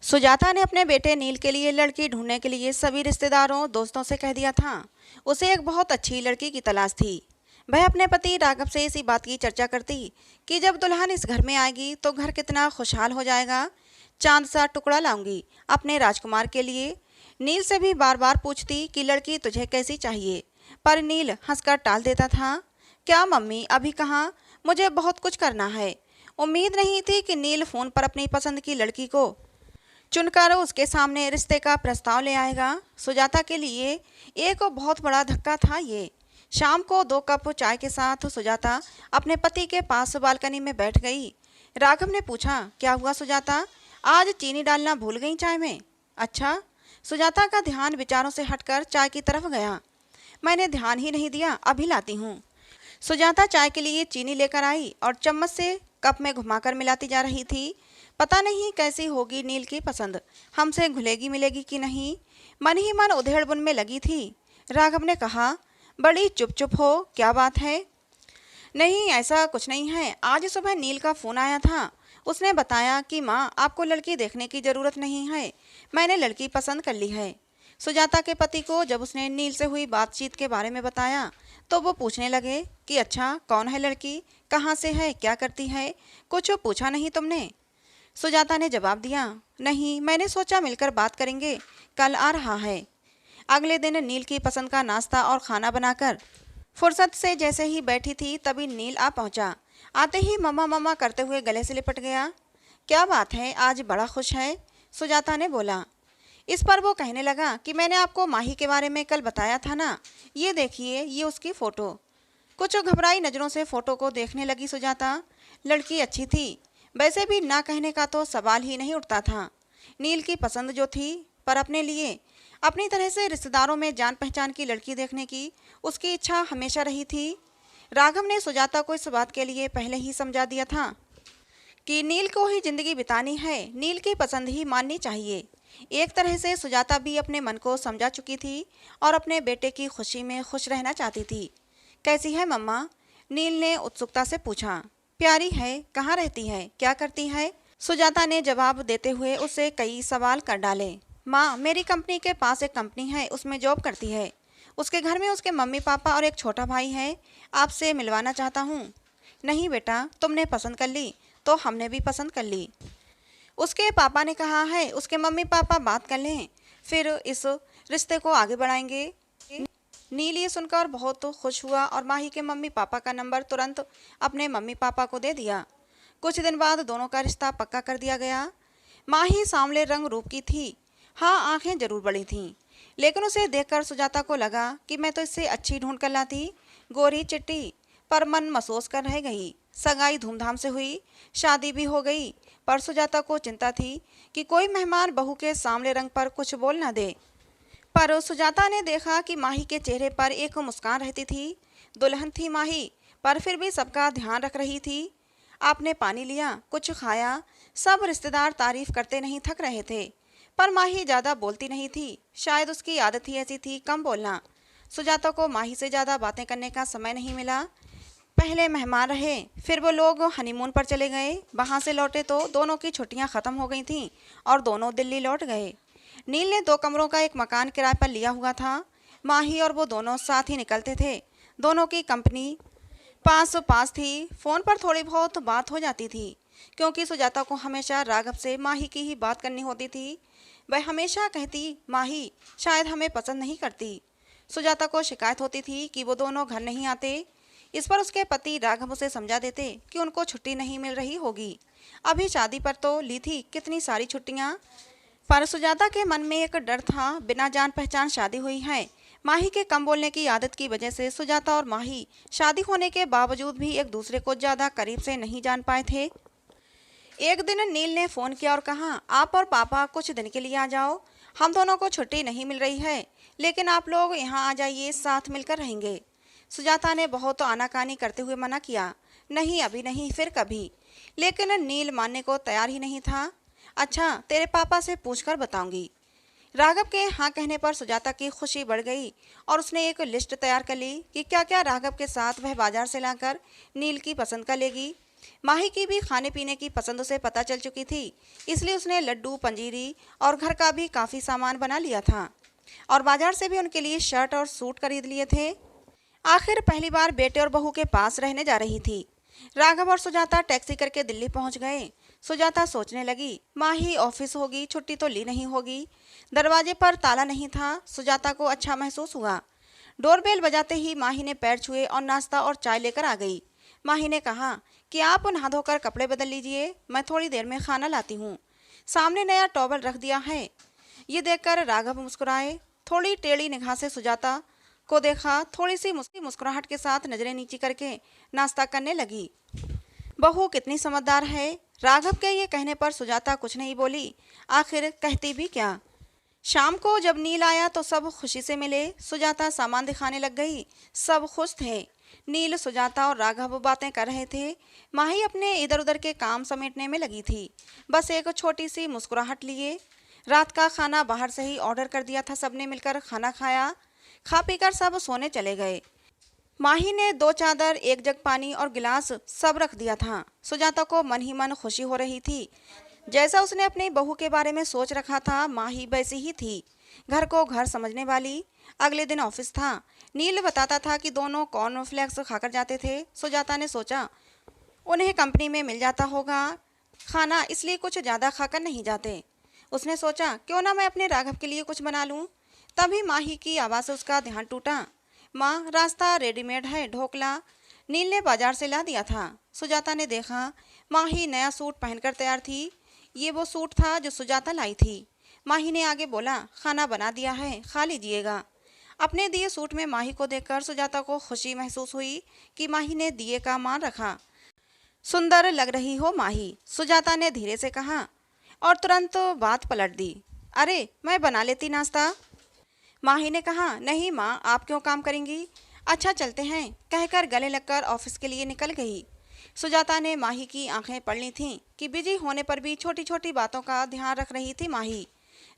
सुजाता ने अपने बेटे नील के लिए लड़की ढूंढने के लिए सभी रिश्तेदारों दोस्तों से कह दिया था। उसे एक बहुत अच्छी लड़की की तलाश थी। वह अपने पति राघव से इसी बात की चर्चा करती कि जब दुल्हन इस घर में आएगी तो घर कितना खुशहाल हो जाएगा। चांद सा टुकड़ा लाऊंगी अपने राजकुमार के लिए। नील से भी बार बार पूछती कि लड़की तुझे कैसी चाहिए, पर नील हंसकर टाल देता था। क्या मम्मी, अभी कहाँ, मुझे बहुत कुछ करना है। उम्मीद नहीं थी कि नील फोन पर अपनी पसंद की लड़की को चुनकर उसके सामने रिश्ते का प्रस्ताव ले आएगा। सुजाता के लिए एक बहुत बड़ा धक्का था ये। शाम को 2 कप चाय के साथ सुजाता अपने पति के पास बालकनी में बैठ गई। राघव ने पूछा, क्या हुआ सुजाता, आज चीनी डालना भूल गई चाय में? अच्छा। सुजाता का ध्यान विचारों से हटकर चाय की तरफ गया। मैंने ध्यान ही नहीं दिया, अभी लाती हूँ। सुजाता चाय के लिए चीनी लेकर आई और चम्मच से कप में घुमाकर मिलाती जा रही थी। पता नहीं कैसी होगी नील की पसंद, हमसे घुलेगी मिलेगी कि नहीं। मन ही मन उधेड़बुन में लगी थी। राघव ने कहा, बड़ी चुप चुप हो, क्या बात है? नहीं, ऐसा कुछ नहीं है। आज सुबह नील का फोन आया था। उसने बताया कि माँ, आपको लड़की देखने की जरूरत नहीं है, मैंने लड़की पसंद कर ली है। सुजाता के पति को जब उसने नील से हुई बातचीत के बारे में बताया तो वो पूछने लगे कि अच्छा, कौन है लड़की, कहाँ से है, क्या करती है, कुछ पूछा नहीं तुमने? सुजाता ने जवाब दिया, नहीं, मैंने सोचा मिलकर बात करेंगे, कल आ रहा है। अगले दिन नील की पसंद का नाश्ता और खाना बनाकर फुर्सत से जैसे ही बैठी थी तभी नील आ पहुंचा। आते ही मम्मा मम्मा करते हुए गले से लिपट गया। क्या बात है, आज बड़ा खुश है, सुजाता ने बोला। इस पर वो कहने लगा कि मैंने आपको माही के बारे में कल बताया था ना, ये देखिए, ये उसकी फ़ोटो। कुछ घबराई नज़रों से फ़ोटो को देखने लगी सुजाता। लड़की अच्छी थी, वैसे भी ना कहने का तो सवाल ही नहीं उठता था। नील की पसंद जो थी, पर अपने लिए अपनी तरह से रिश्तेदारों में जान पहचान की लड़की देखने की उसकी इच्छा हमेशा रही थी। राघव ने सुजाता को इस बात के लिए पहले ही समझा दिया था कि नील को ही जिंदगी बितानी है, नील की पसंद ही माननी चाहिए। एक तरह से सुजाता भी अपने मन को समझा चुकी थी और अपने बेटे की खुशी में खुश रहना चाहती थी। कैसी है मम्मा? नील ने उत्सुकता से पूछा। प्यारी है, कहाँ रहती है, क्या करती है? सुजाता ने जवाब देते हुए उसे कई सवाल कर डाले। माँ, मेरी कंपनी के पास एक कंपनी है, उसमें जॉब करती है। उसके घर में उसके मम्मी पापा और एक छोटा भाई है। आपसे मिलवाना चाहता हूँ। नहीं बेटा, तुमने पसंद कर ली तो हमने भी पसंद कर ली। उसके पापा ने कहा है उसके मम्मी पापा बात कर लें, फिर इस रिश्ते को आगे बढ़ाएंगे। नील ये सुनकर बहुत खुश हुआ और माही के मम्मी पापा का नंबर तुरंत अपने मम्मी पापा को दे दिया। कुछ दिन बाद दोनों का रिश्ता पक्का कर दिया गया। माही सांवले रंग रूप की थी, हाँ, आंखें जरूर बड़ी थीं, लेकिन उसे देखकर सुजाता को लगा कि मैं तो इससे अच्छी ढूंढ कर लाती, गोरी चिट्टी। पर मन महसूस कर रह गई। सगाई धूमधाम से हुई, शादी भी हो गई, पर सुजाता को चिंता थी कि कोई मेहमान बहू के सांवले रंग पर कुछ बोल न दे। पर सुजाता ने देखा कि माही के चेहरे पर एक मुस्कान रहती थी। दुल्हन थी माही, पर फिर भी सबका ध्यान रख रही थी। आपने पानी लिया, कुछ खाया, सब रिश्तेदार तारीफ करते नहीं थक रहे थे, पर माही ज़्यादा बोलती नहीं थी। शायद उसकी आदत ही ऐसी थी, कम बोलना। सुजाता को माही से ज़्यादा बातें करने का समय नहीं मिला। पहले मेहमान रहे, फिर वो लोग हनीमून पर चले गए। वहाँ से लौटे तो दोनों की छुट्टियाँ ख़त्म हो गई थीं और दोनों दिल्ली लौट गए। नील ने 2 कमरों का एक मकान किराए पर लिया हुआ था। माही और वो दोनों साथ ही निकलते थे। दोनों की कंपनी पास पास थी। फ़ोन पर थोड़ी बहुत बात हो जाती थी, क्योंकि सुजाता को हमेशा राघव से माही की ही बात करनी होती थी। वह हमेशा कहती, माही शायद हमें पसंद नहीं करती। सुजाता को शिकायत होती थी कि वो दोनों घर नहीं आते। इस पर उसके पति राघव उसे समझा देते कि उनको छुट्टी नहीं मिल रही होगी। अभी शादी पर तो ली थी कितनी सारी छुट्टियाँ। पर सुजाता के मन में एक डर था, बिना जान पहचान शादी हुई है। माही के कम बोलने की आदत की वजह से सुजाता और माही शादी होने के बावजूद भी एक दूसरे को ज़्यादा करीब से नहीं जान पाए थे। एक दिन नील ने फ़ोन किया और कहा, आप और पापा कुछ दिन के लिए आ जाओ, हम दोनों को छुट्टी नहीं मिल रही है, लेकिन आप लोग यहाँ आ जाइए, साथ मिलकर रहेंगे। सुजाता ने बहुत आनाकानी करते हुए मना किया, नहीं अभी नहीं, फिर कभी। लेकिन नील मानने को तैयार ही नहीं था। अच्छा, तेरे पापा से पूछकर बताऊंगी। राघव के हाँ कहने पर सुजाता की खुशी बढ़ गई और उसने एक लिस्ट तैयार कर ली कि क्या क्या राघव के साथ वह बाजार से लाकर नील की पसंद का लेगी। माही की भी खाने पीने की पसंद उसे पता चल चुकी थी, इसलिए उसने लड्डू, पंजीरी और घर का भी काफ़ी सामान बना लिया था और बाजार से भी उनके लिए शर्ट और सूट खरीद लिए थे। आखिर पहली बार बेटे और बहू के पास रहने जा रही थी। राघव और सुजाता टैक्सी करके दिल्ली पहुंच गए। सुजाता सोचने लगी, माही ऑफिस होगी, छुट्टी तो ली नहीं होगी। दरवाजे पर ताला नहीं था। सुजाता को अच्छा महसूस हुआ। डोरबेल बजाते ही माही ने पैर छुए और नाश्ता और चाय लेकर आ गई। माही ने कहा कि आप नहा धोकर कपड़े बदल लीजिए, मैं थोड़ी देर में खाना लाती हूँ। सामने नया टॉवल रख दिया है। ये देखकर राघव मुस्कुराए। थोड़ी टेढ़ी निगाह से सुजाता को देखा। थोड़ी सी मुस्कुराहट के साथ नजरें नीची करके नाश्ता करने लगी। बहू कितनी समझदार है। राघव के ये कहने पर सुजाता कुछ नहीं बोली। आखिर कहती भी क्या। शाम को जब नील आया तो सब खुशी से मिले। सुजाता सामान दिखाने लग गई। सब खुश थे। नील, सुजाता और राघव बातें कर रहे थे। माही अपने इधर उधर के काम समेटने में लगी थी। बस एक छोटी सी मुस्कुराहट लिए। रात का खाना बाहर से ही ऑर्डर कर दिया था। सबने मिलकर खाना खाया। खा पीकर सब सोने चले गए। माही ने 2 चादर, 1 जग पानी और गिलास सब रख दिया था। सुजाता को मन ही मन खुशी हो रही थी। जैसा उसने अपनी बहू के बारे में सोच रखा था, माही वैसी ही थी, घर को घर समझने वाली। अगले दिन ऑफिस था। नील बताता था कि दोनों कॉर्नफ्लेक्स खाकर जाते थे। सुजाता ने सोचा उन्हें कंपनी में मिल जाता होगा खाना, इसलिए कुछ ज़्यादा खाकर नहीं जाते। उसने सोचा क्यों ना मैं अपने राघव के लिए कुछ बना लूँ। तभी माही की आवाज़ से उसका ध्यान टूटा। माँ, रास्ता रेडीमेड है, ढोकला नील ने बाजार से ला दिया था। सुजाता ने देखा माही नया सूट पहनकर तैयार थी। ये वो सूट था जो सुजाता लाई थी। माही ने आगे बोला, खाना बना दिया है, खा लीजिएगा। अपने दिए सूट में माही को देखकर सुजाता को खुशी महसूस हुई कि माही ने दिए का मान रखा। सुंदर लग रही हो माही, सुजाता ने धीरे से कहा और तुरंत बात पलट दी। अरे, मैं बना लेती नाश्ता। माही ने कहा, नहीं माँ, आप क्यों काम करेंगी। अच्छा चलते हैं, कहकर गले लगकर ऑफिस के लिए निकल गई। सुजाता ने माही की आंखें पढ़ ली थीं कि बिजी होने पर भी छोटी छोटी बातों का ध्यान रख रही थी माही।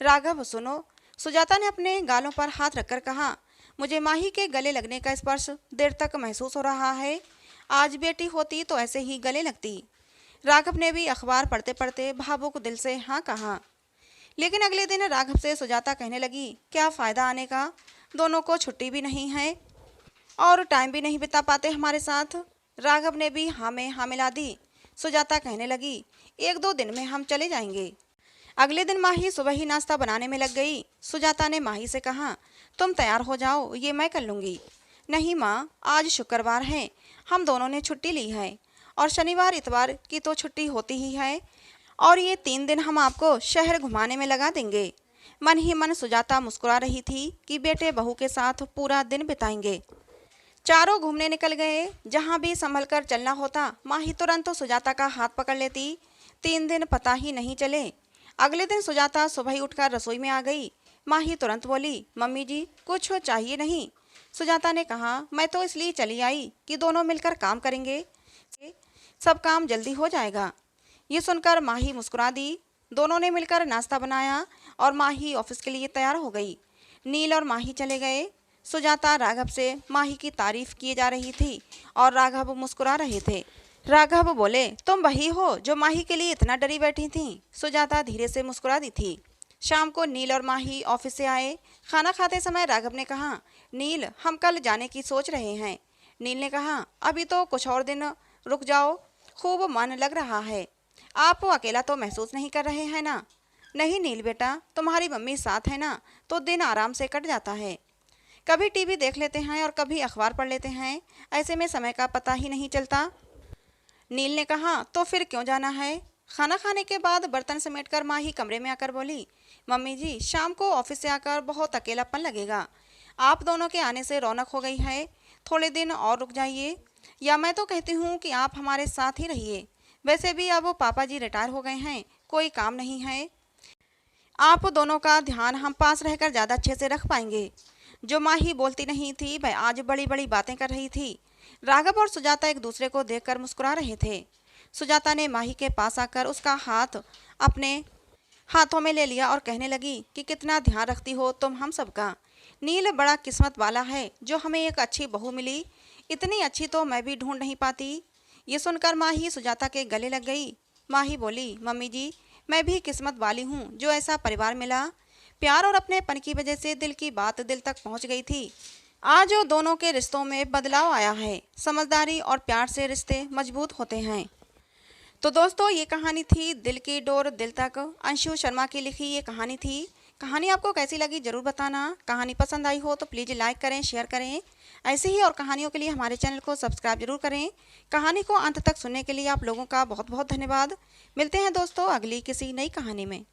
राघव सुनो, सुजाता ने अपने गालों पर हाथ रखकर कहा, मुझे माही के गले लगने का स्पर्श देर तक महसूस हो रहा है। आज बेटी होती तो ऐसे ही गले लगती। राघव ने भी अखबार पढ़ते पढ़ते भावुक दिल से हाँ कहा। लेकिन अगले दिन राघव से सुजाता कहने लगी, क्या फ़ायदा आने का, दोनों को छुट्टी भी नहीं है और टाइम भी नहीं बिता पाते हमारे साथ। राघव ने भी हाँ में हाँ मिला दी। सुजाता कहने लगी, 1-2 दिन में हम चले जाएंगे। अगले दिन माही सुबह ही नाश्ता बनाने में लग गई। सुजाता ने माही से कहा, तुम तैयार हो जाओ, ये मैं कर लूँगी। नहीं माँ, आज शुक्रवार है, हम दोनों ने छुट्टी ली है और शनिवार इतवार की तो छुट्टी होती ही है और ये 3 दिन हम आपको शहर घुमाने में लगा देंगे। मन ही मन सुजाता मुस्कुरा रही थी कि बेटे बहू के साथ पूरा दिन बिताएंगे। चारों घूमने निकल गए। जहाँ भी संभल कर चलना होता, माही तुरंत तो सुजाता का हाथ पकड़ लेती। 3 दिन पता ही नहीं चले। अगले दिन सुजाता सुबह ही उठकर रसोई में आ गई। माही तुरंत बोली, मम्मी जी, कुछ चाहिए नहीं। सुजाता ने कहा, मैं तो इसलिए चली आई कि दोनों मिलकर काम करेंगे, सब काम जल्दी हो जाएगा। ये सुनकर माही मुस्कुरा दी। दोनों ने मिलकर नाश्ता बनाया और माही ऑफिस के लिए तैयार हो गई। नील और माही चले गए। सुजाता राघव से माही की तारीफ किए जा रही थी और राघव मुस्कुरा रहे थे। राघव बोले, तुम वही हो जो माही के लिए इतना डरी बैठी थी। सुजाता धीरे से मुस्कुरा दी थी। शाम को नील और माही ऑफिस से आए। खाना खाते समय राघव ने कहा, नील, हम कल जाने की सोच रहे हैं। नील ने कहा, अभी तो कुछ और दिन रुक जाओ, खूब मन लग रहा है। आप अकेला तो महसूस नहीं कर रहे हैं ना। नहीं नील बेटा, तुम्हारी मम्मी साथ है ना, तो दिन आराम से कट जाता है। कभी टीवी देख लेते हैं और कभी अखबार पढ़ लेते हैं, ऐसे में समय का पता ही नहीं चलता। नील ने कहा, तो फिर क्यों जाना है। खाना खाने के बाद बर्तन समेटकर माही कमरे में आकर बोली, मम्मी जी, शाम को ऑफिस से आकर बहुत अकेलापन लगेगा। आप दोनों के आने से रौनक हो गई है, थोड़े दिन और रुक जाइए, या मैं तो कहती हूँ कि आप हमारे साथ ही रहिए। वैसे भी अब पापा जी रिटायर हो गए हैं, कोई काम नहीं है। आप दोनों का ध्यान हम पास रहकर ज़्यादा अच्छे से रख पाएंगे। जो माही बोलती नहीं थी, वह आज बड़ी बड़ी बातें कर रही थी। राघव और सुजाता एक दूसरे को देखकर मुस्कुरा रहे थे। सुजाता ने माही के पास आकर उसका हाथ अपने हाथों में ले लिया और कहने लगी कि कितना ध्यान रखती हो तुम हम सबका। नील बड़ा किस्मत वाला है जो हमें एक अच्छी बहू मिली। इतनी अच्छी तो मैं भी ढूंढ नहीं पाती। ये सुनकर माही सुजाता के गले लग गई। माही बोली, मम्मी जी, मैं भी किस्मत वाली हूँ जो ऐसा परिवार मिला। प्यार और अपनेपन की वजह से दिल की बात दिल तक पहुँच गई थी। आज दोनों के रिश्तों में बदलाव आया है। समझदारी और प्यार से रिश्ते मजबूत होते हैं। तो दोस्तों, ये कहानी थी दिल की डोर दिल तक। अंशु शर्मा की लिखी ये कहानी थी। कहानी आपको कैसी लगी ज़रूर बताना। कहानी पसंद आई हो तो प्लीज़ लाइक करें, शेयर करें। ऐसे ही और कहानियों के लिए हमारे चैनल को सब्सक्राइब जरूर करें। कहानी को अंत तक सुनने के लिए आप लोगों का बहुत बहुत धन्यवाद। मिलते हैं दोस्तों अगली किसी नई कहानी में।